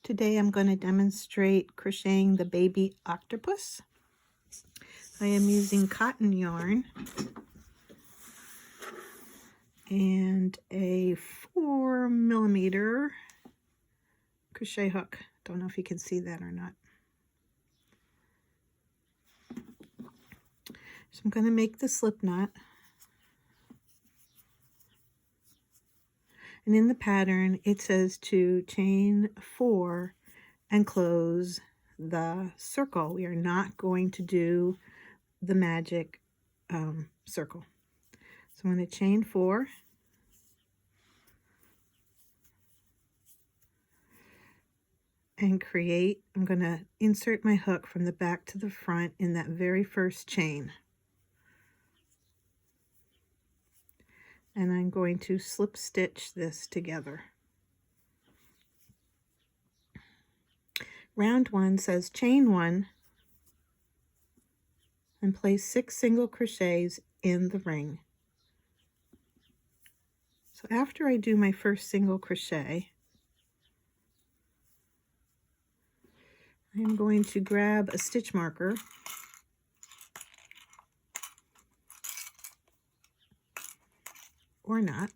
Today I'm going to demonstrate crocheting the Baby Octopus. I am using cotton yarn and a 4mm crochet hook. Don't know if you can see that or not. So I'm going to make the slip knot. And in the pattern, it says to chain 4 and close the circle. We are not going to do the magic circle. So I'm going to chain 4. And create, I'm going to insert my hook from the back to the front in that very first chain. And I'm going to slip stitch this together. Round 1 says chain 1 and place 6 single crochets in the ring. So after I do my first single crochet, I'm going to grab a stitch marker or not.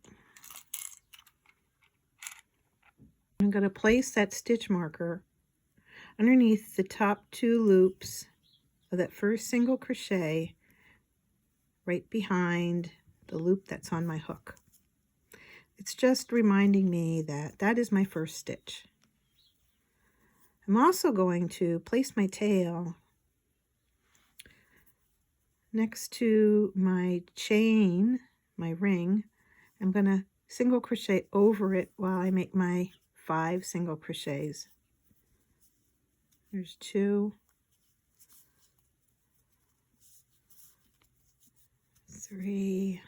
I'm going to place that stitch marker underneath the top 2 loops of that first single crochet right behind the loop that's on my hook. It's just reminding me that that is my first stitch. I'm also going to place my tail next to my chain, my ring. I'm going to single crochet over it while I make my 5 single crochets. There's 2, 3,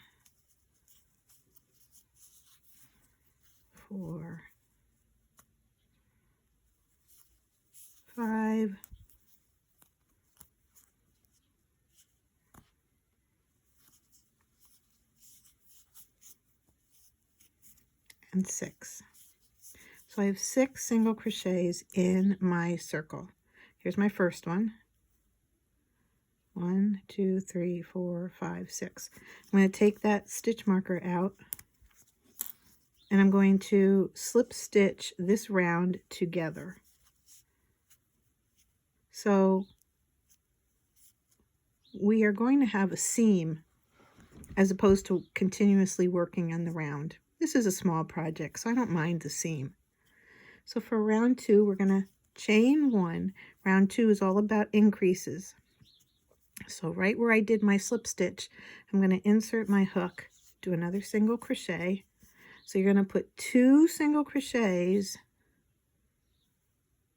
4, 5, and 6. So I have 6 single crochets in my circle. Here's my first one. 1, 2, 3, 4, 5, 6. I'm going to take that stitch marker out and I'm going to slip stitch this round together. So we are going to have a seam as opposed to continuously working on the round. This is a small project, so I don't mind the seam. So for round 2, we're going to chain 1. Round 2 is all about increases. So right where I did my slip stitch, I'm going to insert my hook, do another single crochet. So you're going to put 2 single crochets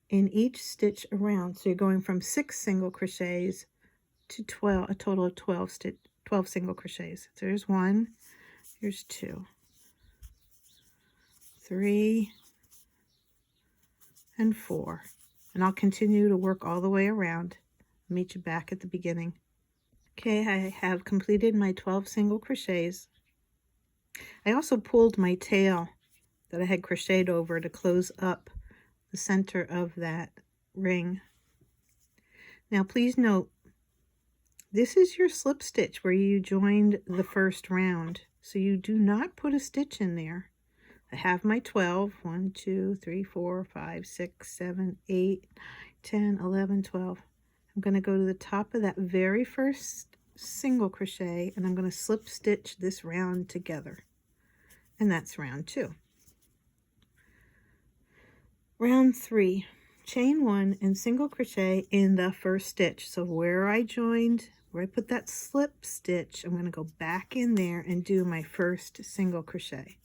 in each stitch around. So you're going from 6 single crochets to 12, a total of 12 single crochets. So there's 1, here's 2, 3, and 4. And I'll continue to work all the way around. Meet you back at the beginning. Okay, I have completed my 12 single crochets. I also pulled my tail that I had crocheted over to close up the center of that ring. Now please note, this is your slip stitch where you joined the first round, so you do not put a stitch in there. I have my 12, 1, 2, 3, 4, 5, 6, 7, 8, 9, 10, 11, 12. I'm going to go to the top of that very first single crochet and I'm going to slip stitch this round together. And that's round 2. Round 3, chain 1 and single crochet in the first stitch. So where I put that slip stitch, I'm going to go back in there and do my first single crochet.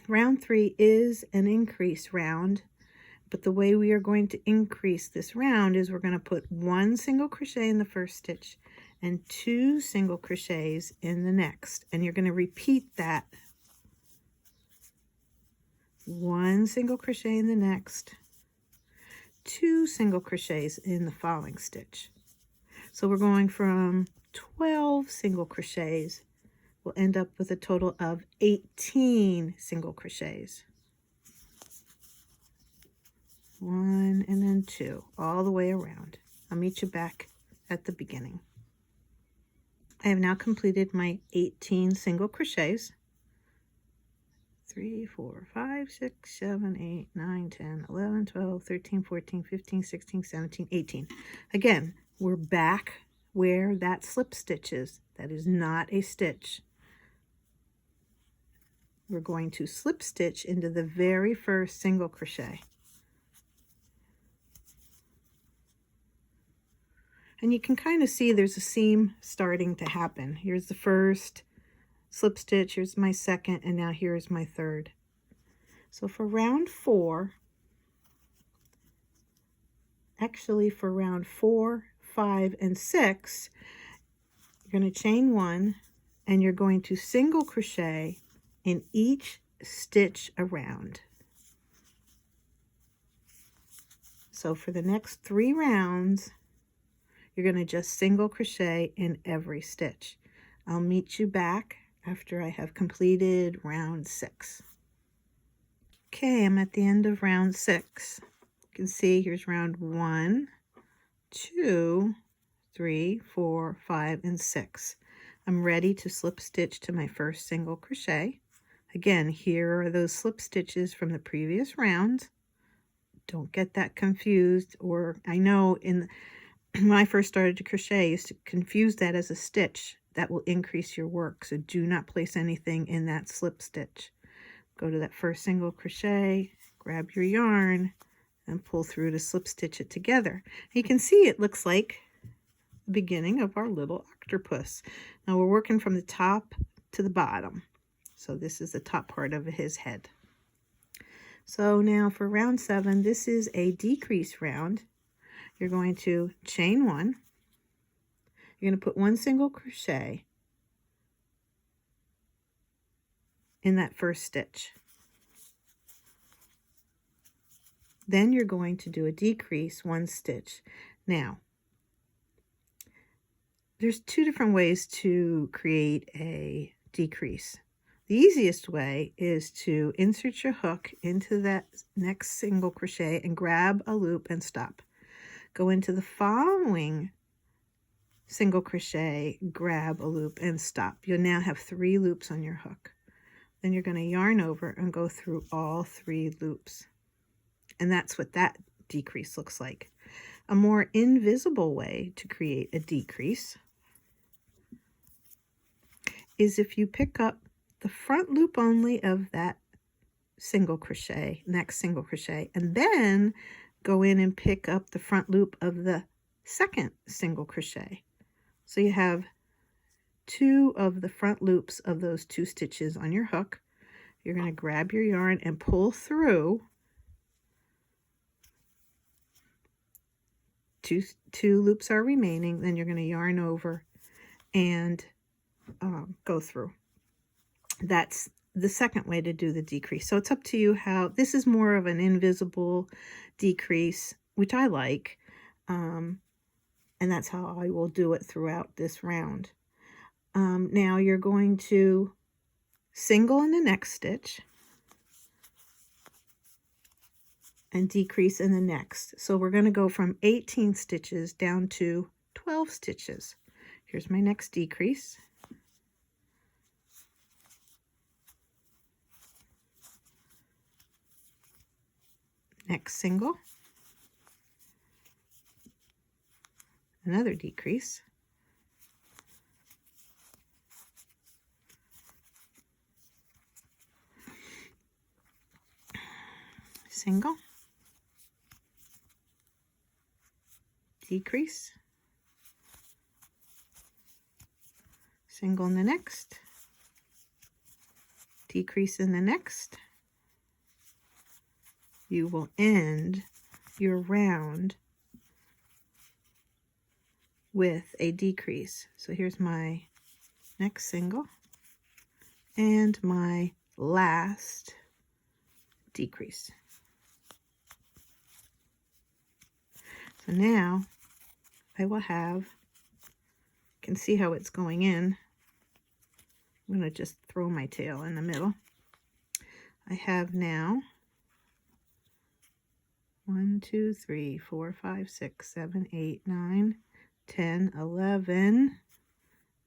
Round 3 is an increase round, but the way we are going to increase this round is we're going to put 1 single crochet in the first stitch and 2 single crochets in the next. And you're going to repeat that. 1 single crochet in the next, 2 single crochets in the following stitch. So we're going from 12 single crochets. We'll end up with a total of 18 single crochets. 1 and then 2 all the way around. I'll meet you back at the beginning. I have now completed my 18 single crochets. 3, 4, 5, 6, 7, 8, 9, 10, 11, 12, 13, 14, 15, 16, 17, 18. Again, we're back where that slip stitch is. That is not a stitch. We're going to slip stitch into the very first single crochet. And you can kind of see there's a seam starting to happen. Here's the first slip stitch, here's my second, and now here's my third. So for round 4, actually for round 4, 5, and 6, you're going to chain 1 and you're going to single crochet in each stitch around. So for the next 3 rounds, you're going to just single crochet in every stitch. I'll meet you back after I have completed round 6. Okay, I'm at the end of round 6. You can see here's round 1, 2, 3, 4, 5, and 6. I'm ready to slip stitch to my first single crochet. Again, here are those slip stitches from the previous round. Don't get that confused, or I know when I first started to crochet, I used to confuse that as a stitch. That will increase your work, so do not place anything in that slip stitch. Go to that first single crochet, grab your yarn, and pull through to slip stitch it together. You can see it looks like the beginning of our little octopus. Now we're working from the top to the bottom. So this is the top part of his head. So now for round 7, this is a decrease round. You're going to chain 1. You're going to put 1 single crochet in that first stitch. Then you're going to do a decrease 1 stitch. Now, there's 2 different ways to create a decrease. The easiest way is to insert your hook into that next single crochet and grab a loop and stop. Go into the following single crochet, grab a loop and stop. You'll now have 3 loops on your hook. Then you're going to yarn over and go through all 3 loops. And that's what that decrease looks like. A more invisible way to create a decrease is if you pick up the front loop only of that single crochet, next single crochet, and then go in and pick up the front loop of the second single crochet. So you have 2 of the front loops of those 2 stitches on your hook. You're going to grab your yarn and pull through 2 loops are remaining. Then you're going to yarn over and go through. That's the second way to do the decrease. So it's up to you how. This is more of an invisible decrease, which I like. And that's how I will do it throughout this round. Now you're going to single in the next stitch and decrease in the next. So we're going to go from 18 stitches down to 12 stitches. Here's my next decrease. Next single. Another decrease. Single. Decrease. Single in the next. Decrease in the next. You will end your round with a decrease. So here's my next single and my last decrease. So now I will have, you can see how it's going in. I'm going to just throw my tail in the middle. I have now 1, 2, 3, 4, 5, 6, 7, 8, 9, 10, 11,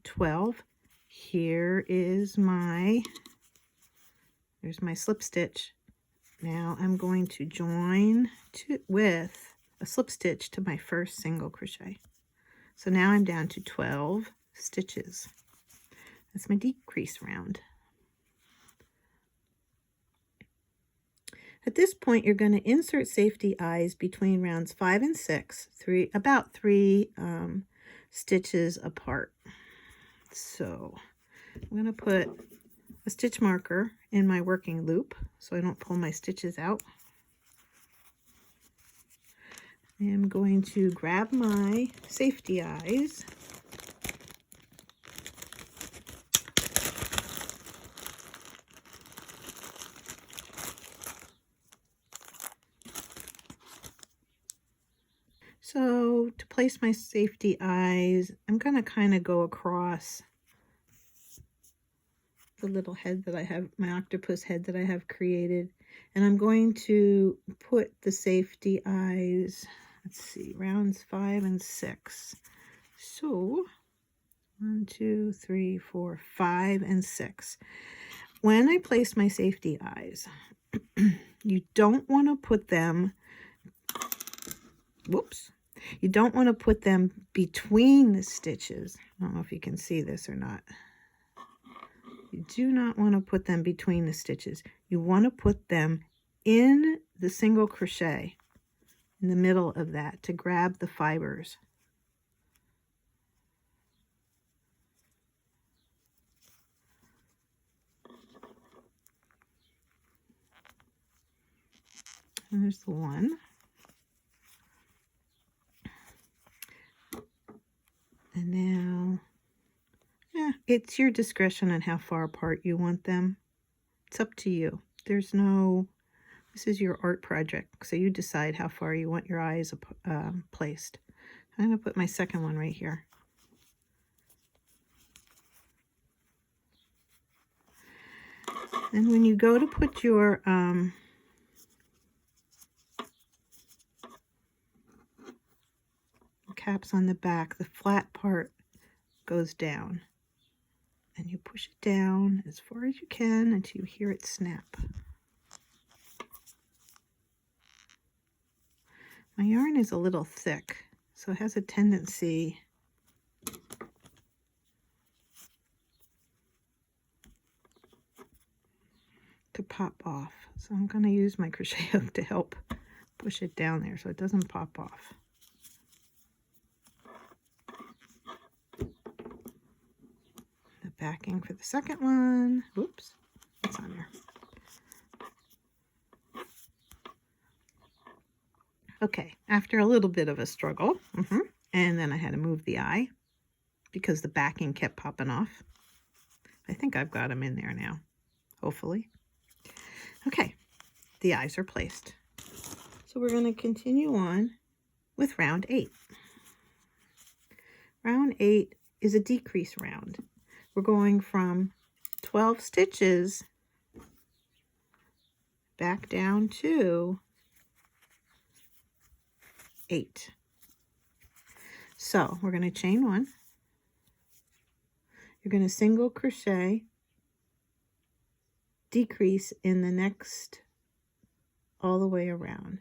12. Here's my slip stitch. Now I'm going to join with a slip stitch to my first single crochet. So now I'm down to 12 stitches. That's my decrease round. At this point, you're going to insert safety eyes between rounds 5 and 6, about 3 stitches apart. So I'm going to put a stitch marker in my working loop so I don't pull my stitches out. I'm going to grab my safety eyes . So to place my safety eyes, I'm going to kind of go across the little head that I have, my octopus head that I have created, and I'm going to put the safety eyes, let's see, rounds 5 and 6. So 1, 2, 3, 4, 5, and 6. When I place my safety eyes, you don't want to put them, you don't want to put them between the stitches. I don't know if you can see this or not. You do not want to put them between the stitches. You want to put them in the single crochet, in the middle of that, to grab the fibers. And there's the one. And now, it's your discretion on how far apart you want them. It's up to you. This is your art project, so you decide how far you want your eyes placed. I'm going to put my second one right here. And when you go to put your caps on the back, the flat part goes down. And you push it down as far as you can until you hear it snap. My yarn is a little thick, so it has a tendency to pop off. So I'm going to use my crochet hook to help push it down there so it doesn't pop off. The backing for the second one. Oops, it's on there. Okay, after a little bit of a struggle, and then I had to move the eye because the backing kept popping off. I think I've got them in there now, hopefully. Okay, the eyes are placed. So we're going to continue on with round 8. Round 8 is a decrease round. We're going from 12 stitches back down to 8. So we're going to chain 1. You're going to single crochet, decrease in the next all the way around.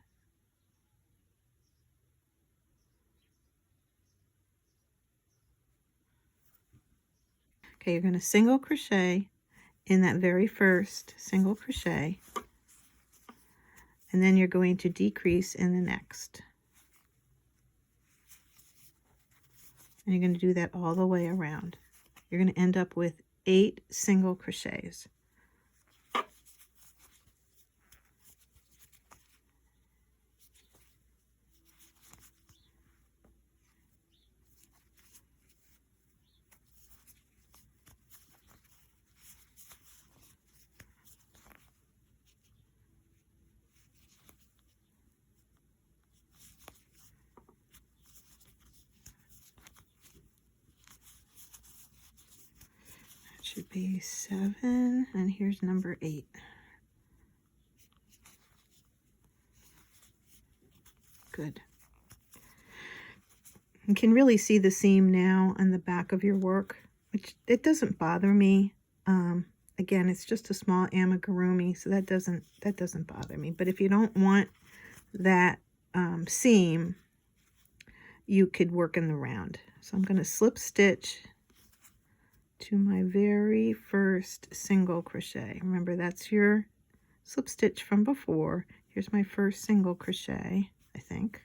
Okay, you're going to single crochet in that very first single crochet, and then you're going to decrease in the next. And you're going to do that all the way around. You're going to end up with 8 single crochets. Should be 7, and here's number 8. Good. You can really see the seam now on the back of your work, which it doesn't bother me. Again, it's just a small amigurumi, so that doesn't bother me. But if you don't want that seam, you could work in the round. So I'm going to slip stitch to my very first single crochet. Remember, that's your slip stitch from before. Here's my first single crochet, I think.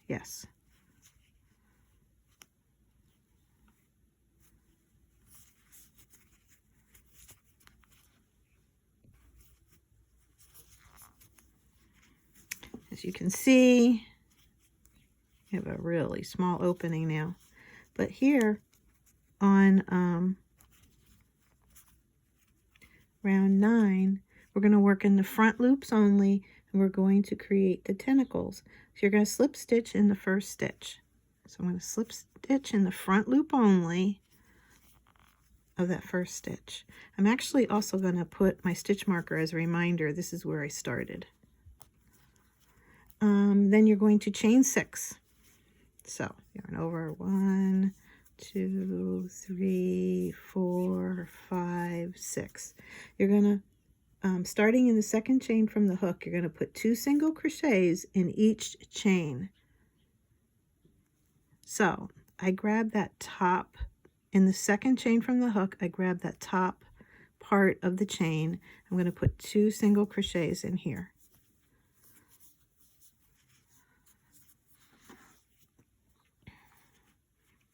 Yes. As you can see, you have a really small opening now. But here on round 9, we're going to work in the front loops only, and we're going to create the tentacles. So you're going to slip stitch in the first stitch. So I'm going to slip stitch in the front loop only of that first stitch. I'm actually also going to put my stitch marker as a reminder. This is where I started. Then you're going to chain 6. So yarn over 1, 2, 3, 4, 5, 6. You're going to, starting in the second chain from the hook, you're going to put 2 single crochets in each chain. So I grab that top, in the second chain from the hook, I grab that top part of the chain. I'm going to put 2 single crochets in here.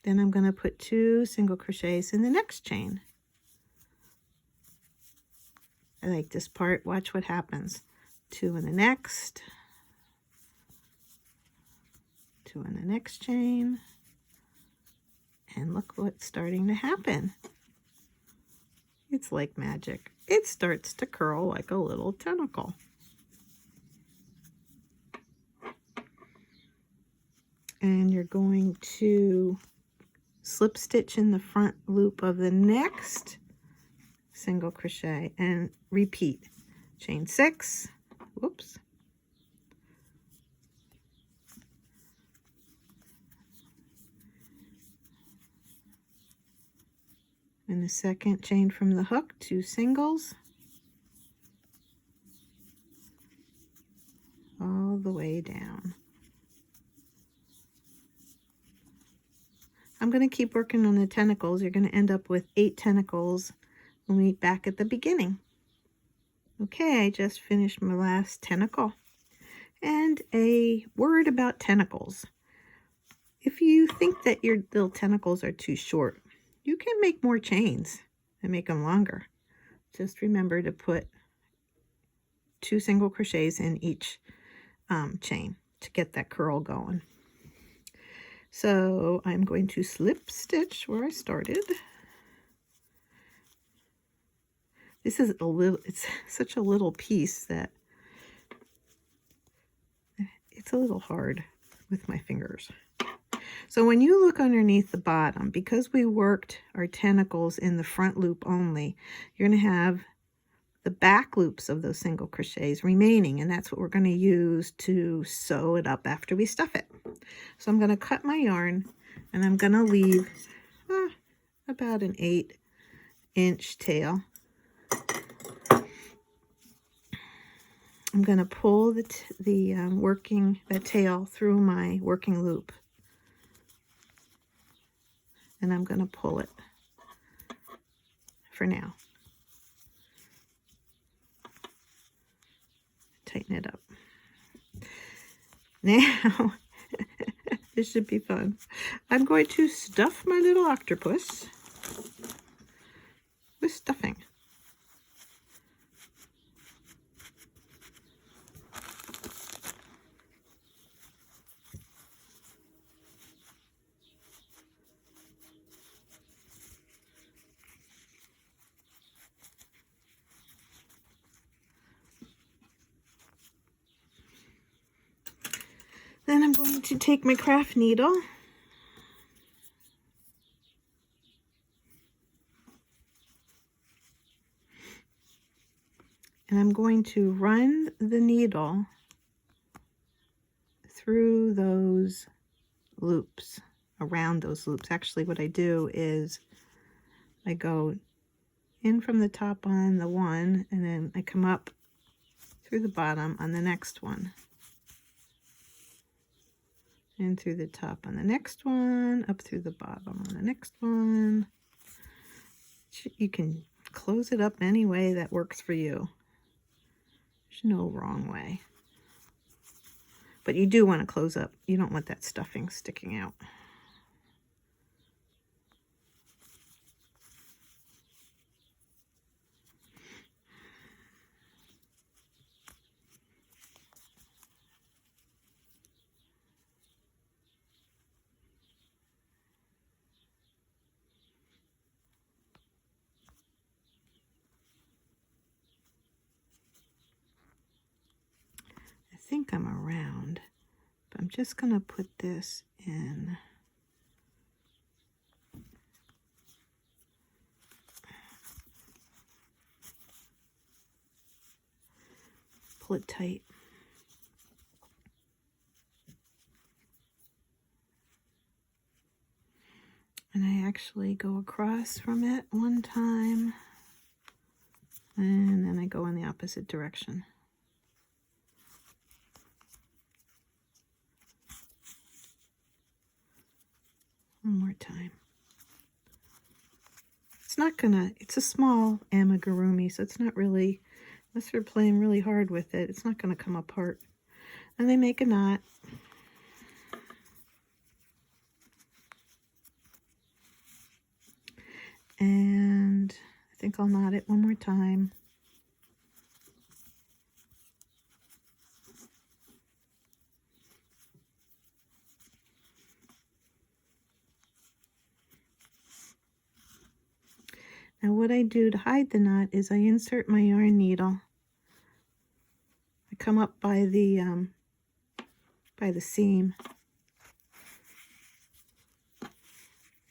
Then I'm going to put 2 single crochets in the next chain. I like this part. Watch what happens. 2 in the next. 2 in the next chain. And look what's starting to happen. It's like magic. It starts to curl like a little tentacle. And you're going to slip stitch in the front loop of the next single crochet and repeat. Chain 6. Whoops. In the second chain from the hook, 2 singles. All the way down. I'm going to keep working on the tentacles. You're going to end up with 8 tentacles when we meet back at the beginning. Okay, I just finished my last tentacle. And a word about tentacles. If you think that your little tentacles are too short, you can make more chains and make them longer. Just remember to put 2 single crochets in each chain to get that curl going. So I'm going to slip stitch where I started. This is it's such a little piece that it's a little hard with my fingers. So when you look underneath the bottom, because we worked our tentacles in the front loop only, you're going to have the back loops of those single crochets remaining, and that's what we're going to use to sew it up after we stuff it. So I'm going to cut my yarn, and I'm going to leave about an 8-inch tail. I'm going to pull the tail through my working loop, and I'm going to pull it for now. Tighten it up. Now, this should be fun. I'm going to stuff my little octopus with stuffing. Then I'm going to take my craft needle and I'm going to run the needle through those loops, around those loops. Actually, what I do is I go in from the top on the one, and then I come up through the bottom on the next one, and through the top on the next one, up through the bottom on the next one. You can close it up any way that works for you. There's no wrong way. But you do want to close up. You don't want that stuffing sticking out. I think I'm around, but I'm just going to put this in. Pull it tight. And I actually go across from it one time, and then I go in the opposite direction. One more time. It's not gonna, it's a small amigurumi, so it's not really, unless you're playing really hard with it, it's not gonna come apart. And I make a knot. And I think I'll knot it one more time. Now what I do to hide the knot is I insert my yarn needle. I come up by the seam,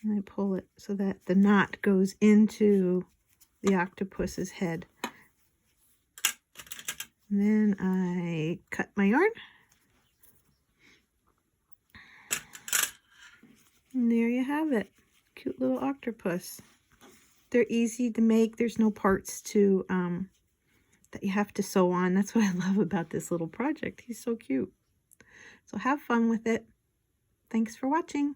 and I pull it so that the knot goes into the octopus's head. And then I cut my yarn. And there you have it. Cute little octopus. They're easy to make. There's no parts to that you have to sew on. That's what I love about this little project. He's so cute. So have fun with it. Thanks for watching.